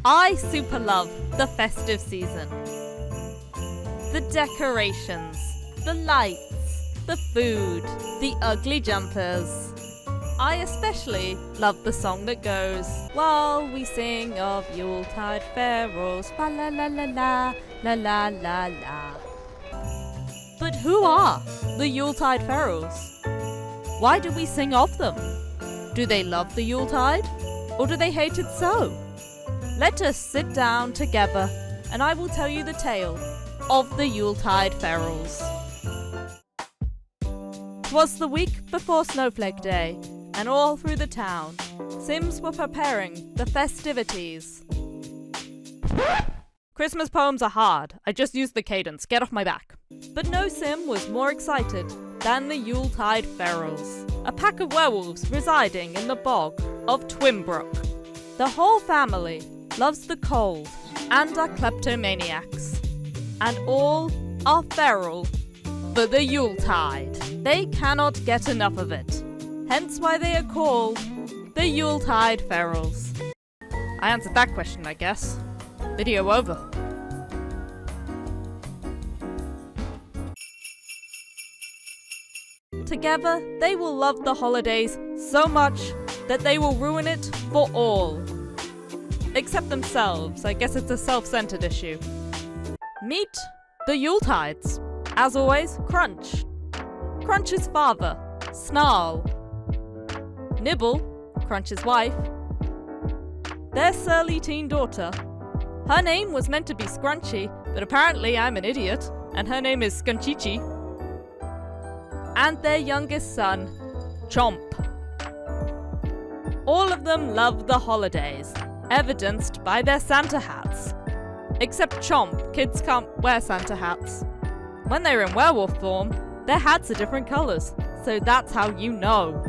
I super love the festive season. The decorations, the lights, the food, the ugly jumpers. I especially love the song that goes, while we sing of Yule-Tide Ferals, fa la la la la, la la la la. But who are the Yule-Tide Ferals? Why do we sing of them? Do they love the Yuletide, or do they hate it so? Let us sit down together, and I will tell you the tale of the Yule-Tide Ferals. 'Twas the week before Snowflake Day, and all through the town, Sims were preparing the festivities. Christmas poems are hard. I just used the cadence. Get off my back. But no Sim was more excited than the Yule-Tide Ferals, a pack of werewolves residing in the bog of Twimbrook. The whole family loves the cold and are kleptomaniacs, and all are feral for the Yuletide. They cannot get enough of it, hence why they are called the Yule-Tide Ferals. I answered that question, I guess. Video over. Together, they will love the holidays so much that they will ruin it for all. Except themselves. I guess it's a self-centered issue. Meet the Yuletides. As always, Crunch. Crunch's father, Snarl. Nibble, Crunch's wife. Their surly teen daughter. Her name was meant to be Scrunchy, but apparently I'm an idiot, and her name is Scunchichi. And their youngest son, Chomp. All of them love the holidays, evidenced by their Santa hats. Except Chomp, kids can't wear Santa hats. When they're in werewolf form, their hats are different colours, so that's how you know.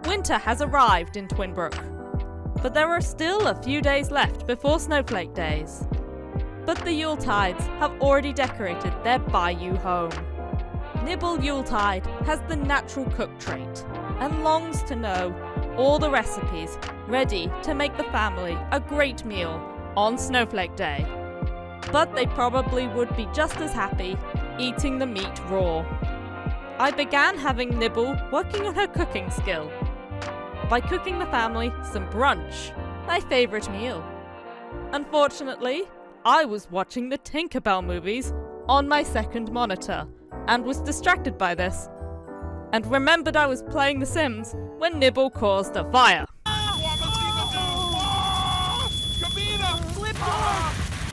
Winter has arrived in Twinbrook, but there are still a few days left before Snowflake Days. But the Yuletides have already decorated their bayou home. Nibble Yuletide has the natural cook trait and longs to know all the recipes ready to make the family a great meal on Snowflake Day. But they probably would be just as happy eating the meat raw. I began having Nibble working on her cooking skill by cooking the family some brunch, my favourite meal. Unfortunately, I was watching the Tinkerbell movies on my second monitor and was distracted by this, and remembered I was playing The Sims when Nibble caused a fire.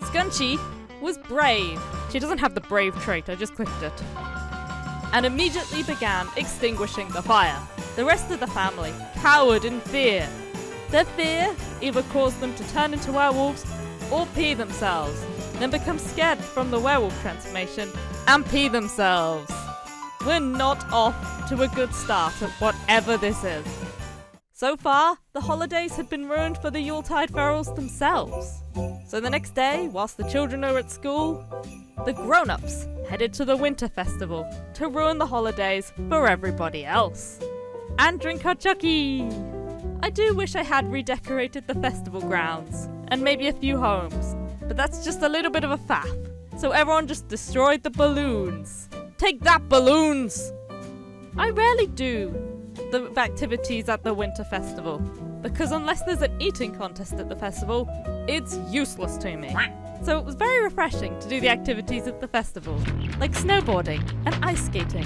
Scunchy was brave. She doesn't have the brave trait, I just clicked it. And immediately began extinguishing the fire. The rest of the family cowered in fear. Their fear either caused them to turn into werewolves or pee themselves, then become scared from the werewolf transformation and pee themselves. We're not off to a good start at whatever this is. So far, the holidays had been ruined for the Yule-Tide Ferals themselves. So the next day, whilst the children are at school, the grown-ups headed to the winter festival to ruin the holidays for everybody else. And drink hot chucky! I do wish I had redecorated the festival grounds, and maybe a few homes, but that's just a little bit of a faff. So everyone just destroyed the balloons. Take that, balloons! I rarely do the activities at the winter festival, because unless there's an eating contest at the festival, it's useless to me. So it was very refreshing to do the activities at the festival, like snowboarding and ice skating.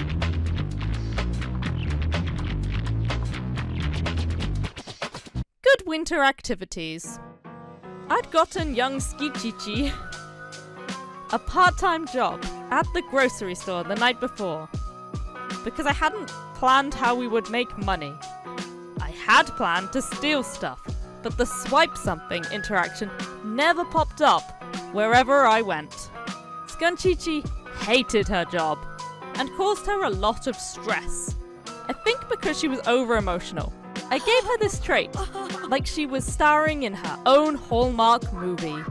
Good winter activities. I'd gotten young Skichichi a part-time job at the grocery store the night before, because I hadn't planned how we would make money. I had planned to steal stuff, but the swipe something interaction never popped up wherever I went. Scunchichi hated her job and caused her a lot of stress. I think because she was over-emotional. I gave her this trait, like she was starring in her own Hallmark movie.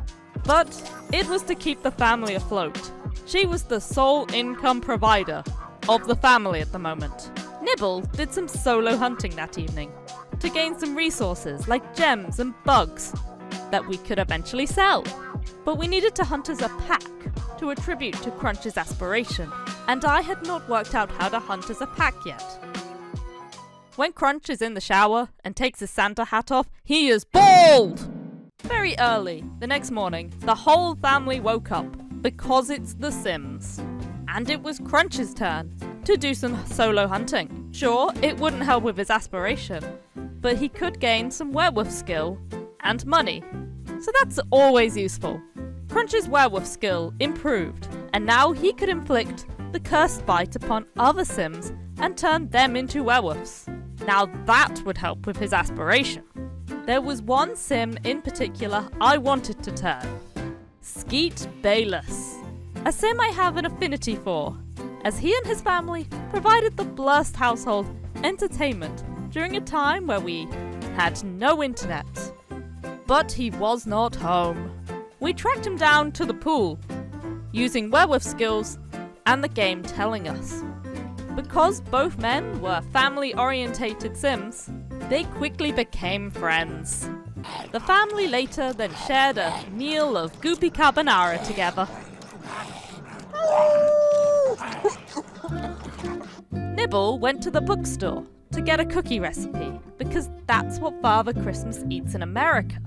But it was to keep the family afloat. She was the sole income provider of the family at the moment. Nibble did some solo hunting that evening to gain some resources like gems and bugs. that we could eventually sell. But we needed to hunt as a pack to attribute to Crunch's aspiration, and I had not worked out how to hunt as a pack yet. When Crunch is in the shower and takes his Santa hat off, he is bald! Very early the next morning, the whole family woke up because it's The Sims. And it was Crunch's turn to do some solo hunting. Sure, it wouldn't help with his aspiration, but he could gain some werewolf skill and money. So that's always useful. Crunch's werewolf skill improved, and now he could inflict the cursed bite upon other Sims and turn them into werewolves. Now that would help with his aspiration. There was one Sim in particular I wanted to turn. Skeet Bayless. A Sim I have an affinity for, as he and his family provided the Blurst household entertainment during a time where we had no internet. But he was not home. We tracked him down to the pool, using werewolf skills and the game telling us. Because both men were family-orientated Sims, they quickly became friends. The family later then shared a meal of goopy carbonara together. Nibble went to the bookstore to get a cookie recipe, because that's what Father Christmas eats in America.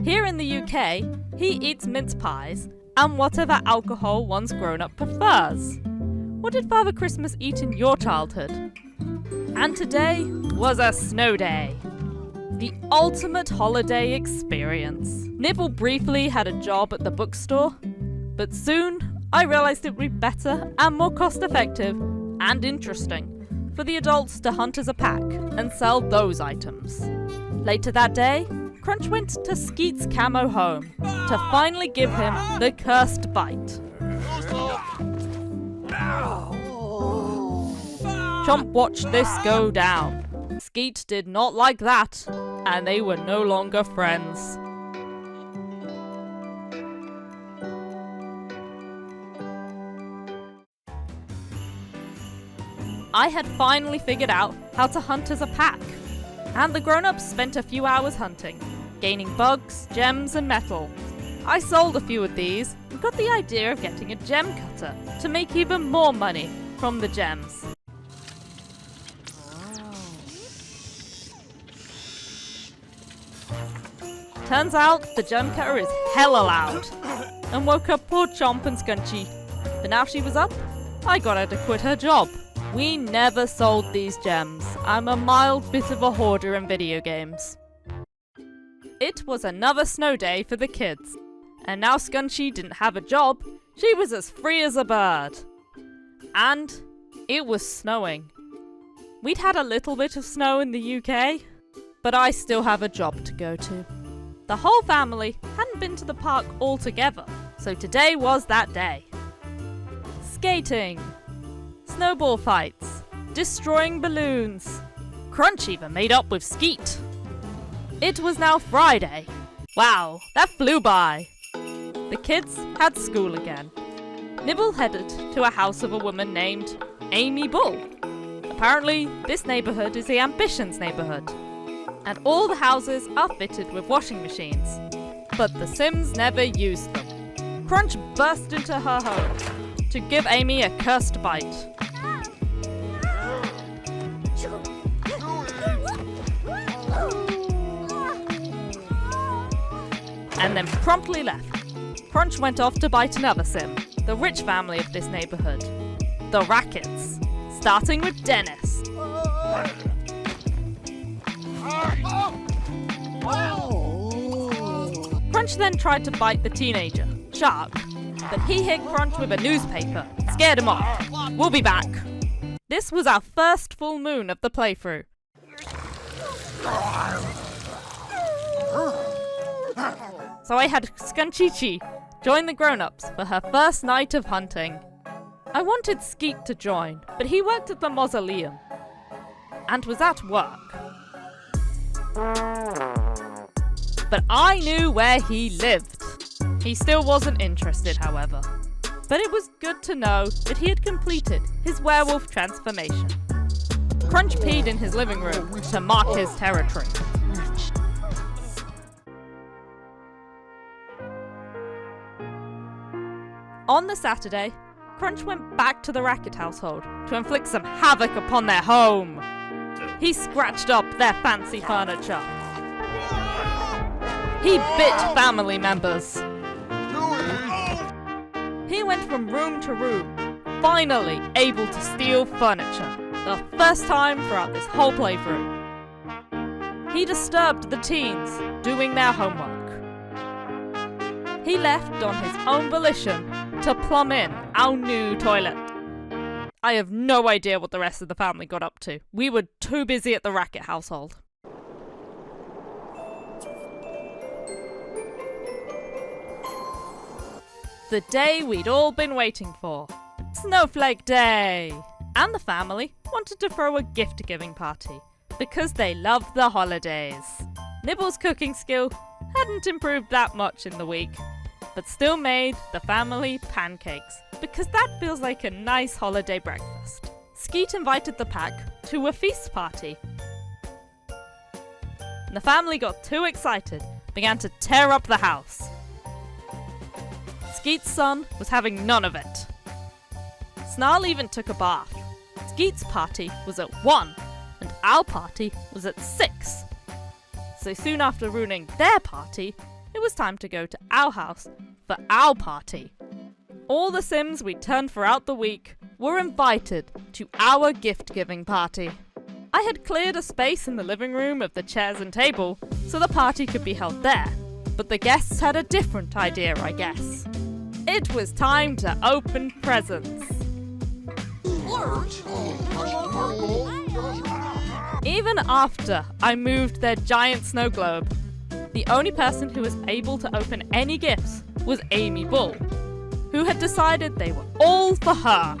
Here in the UK, he eats mince pies and whatever alcohol one's grown-up prefers. What did Father Christmas eat in your childhood? And today was a snow day. The ultimate holiday experience. Nibble briefly had a job at the bookstore, but soon I realised it would be better and more cost-effective and interesting for the adults to hunt as a pack and sell those items. Later that day, Crunch went to Skeet's camo home to finally give him the cursed bite. Chomp watched this go down. Skeet did not like that, and they were no longer friends. I had finally figured out how to hunt as a pack, and the grown-ups spent a few hours hunting, gaining bugs, gems, and metal. I sold a few of these and got the idea of getting a gem cutter to make even more money from the gems. Turns out the gem cutter is hella loud and woke up poor Chomp and Scunchy. But now she was up, I got her to quit her job. We never sold these gems. I'm a mild bit of a hoarder in video games. It was another snow day for the kids. And now Scunchy didn't have a job, she was as free as a bird. And it was snowing. We'd had a little bit of snow in the UK, but I still have a job to go to. The whole family hadn't been to the park altogether, so today was that day. Skating, snowball fights, destroying balloons. Crunch even made up with Skeet. It was now Friday. Wow, that flew by. The kids had school again. Nibble headed to a house of a woman named Amy Bull. Apparently, this neighbourhood is the Ambitions neighbourhood, and all the houses are fitted with washing machines. But the Sims never used them. Crunch burst into her home to give Amy a cursed bite. And then promptly left. Crunch went off to bite another Sim, the rich family of this neighbourhood, the Rackets, starting with Dennis. Crunch then tried to bite the teenager, Shark, but he hit Crunch with a newspaper, scared him off. We'll be back. This was our first full moon of the playthrough. So I had Scunchy join the grown-ups for her first night of hunting. I wanted Skeet to join, but he worked at the mausoleum and was at work. But I knew where he lived. He still wasn't interested, however. But it was good to know that he had completed his werewolf transformation. Crunch peed in his living room to mark his territory. On the Saturday, Crunch went back to the Racket household to inflict some havoc upon their home. He scratched up their fancy furniture. He bit family members. He went from room to room, finally able to steal furniture, the first time throughout this whole playthrough. He disturbed the teens doing their homework. He left on his own volition to plumb in our new toilet. I have no idea what the rest of the family got up to. We were too busy at the Racket household. The day we'd all been waiting for. Snowflake Day! And the family wanted to throw a gift-giving party because they loved the holidays. Nibble's cooking skill hadn't improved that much in the week, but still made the family pancakes because that feels like a nice holiday breakfast. Skeet invited the pack to a feast party. The family got too excited, began to tear up the house. Skeet's son was having none of it. Snarl even took a bath. Skeet's party was at 1, and our party was at 6. So soon after ruining their party, it was time to go to our house for our party. All the Sims we turned throughout the week were invited to our gift-giving party. I had cleared a space in the living room of the chairs and table so the party could be held there, but the guests had a different idea, I guess. It was time to open presents. Even after I moved their giant snow globe, the only person who was able to open any gifts was Amy Bull, who had decided they were all for her.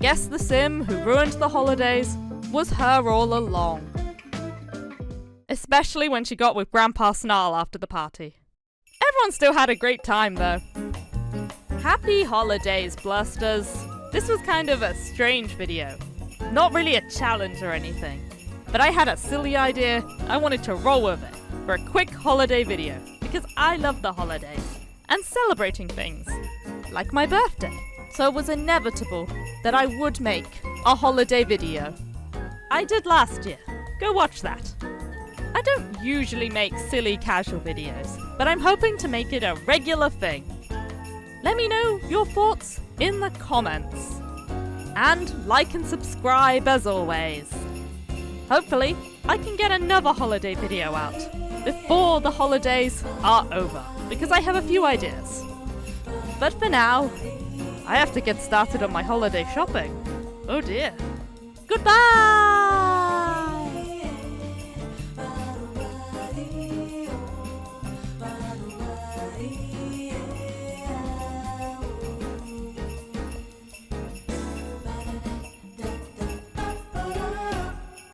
Guess the Sim who ruined the holidays was her all along. Especially when she got with Grandpa Snarl after the party. Everyone still had a great time though. Happy holidays, Blursters! This was kind of a strange video. Not really a challenge or anything. But I had a silly idea, I wanted to roll with it for a quick holiday video because I love the holidays and celebrating things, like my birthday. So it was inevitable that I would make a holiday video. I did last year, go watch that. I don't usually make silly casual videos, but I'm hoping to make it a regular thing. Let me know your thoughts in the comments. And like and subscribe as always. Hopefully, I can get another holiday video out before the holidays are over, because I have a few ideas. But for now, I have to get started on my holiday shopping. Oh dear. Goodbye!